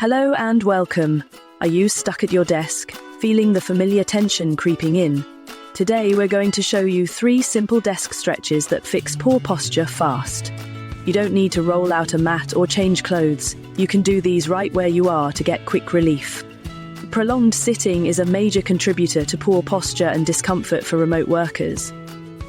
Hello and welcome. Are you stuck at your desk, feeling the familiar tension creeping in? Today we're going to show you 3 simple desk stretches that fix poor posture fast. You don't need to roll out a mat or change clothes. You can do these right where you are to get quick relief. Prolonged sitting is a major contributor to poor posture and discomfort for remote workers.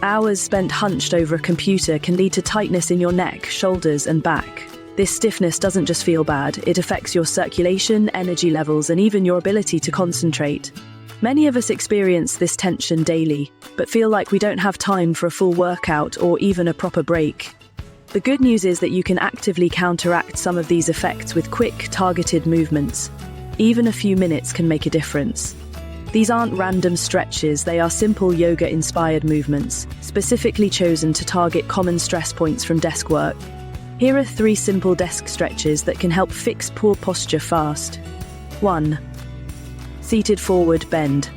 Hours spent hunched over a computer can lead to tightness in your neck, shoulders, and back. This stiffness doesn't just feel bad, it affects your circulation, energy levels, and even your ability to concentrate. Many of us experience this tension daily, but feel like we don't have time for a full workout or even a proper break. The good news is that you can actively counteract some of these effects with quick, targeted movements. Even a few minutes can make a difference. These aren't random stretches, they are simple yoga-inspired movements, specifically chosen to target common stress points from desk work. Here are 3 simple desk stretches that can help fix poor posture fast. 1. Seated forward bend.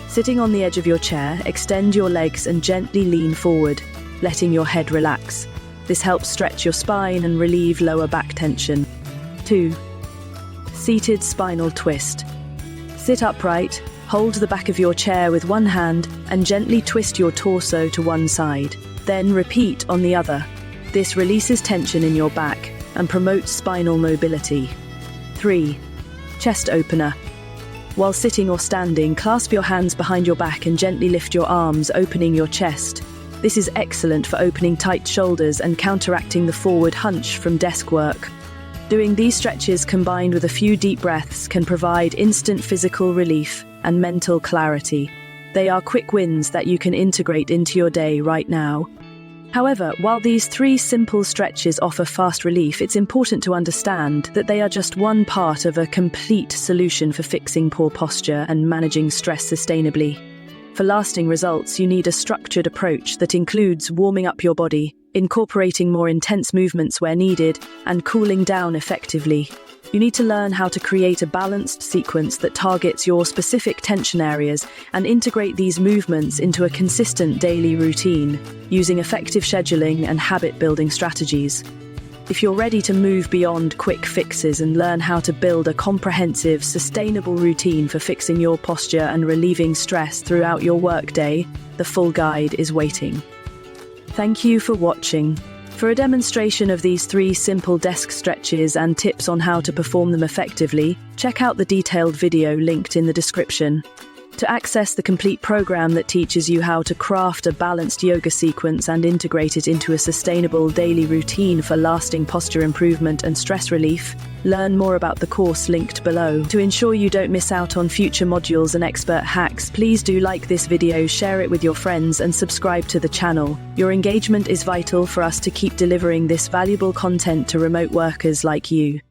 Sitting on the edge of your chair, extend your legs and gently lean forward, letting your head relax. This helps stretch your spine and relieve lower back tension. 2. Seated spinal twist. Sit upright, hold the back of your chair with one hand and gently twist your torso to one side. Then repeat on the other. This releases tension in your back and promotes spinal mobility. 3. Chest opener. While sitting or standing, clasp your hands behind your back and gently lift your arms, opening your chest. This is excellent for opening tight shoulders and counteracting the forward hunch from desk work. Doing these stretches combined with a few deep breaths can provide instant physical relief and mental clarity. They are quick wins that you can integrate into your day right now. However, while these 3 simple stretches offer fast relief, it's important to understand that they are just one part of a complete solution for fixing poor posture and managing stress sustainably. For lasting results, you need a structured approach that includes warming up your body, incorporating more intense movements where needed, and cooling down effectively. You need to learn how to create a balanced sequence that targets your specific tension areas and integrate these movements into a consistent daily routine, using effective scheduling and habit-building strategies. If you're ready to move beyond quick fixes and learn how to build a comprehensive, sustainable routine for fixing your posture and relieving stress throughout your workday, the full guide is waiting. Thank you for watching. For a demonstration of these 3 simple desk stretches and tips on how to perform them effectively, check out the detailed video linked in the description. To access the complete program that teaches you how to craft a balanced yoga sequence and integrate it into a sustainable daily routine for lasting posture improvement and stress relief, learn more about the course linked below. To ensure you don't miss out on future modules and expert hacks, please do like this video, share it with your friends, and subscribe to the channel. Your engagement is vital for us to keep delivering this valuable content to remote workers like you.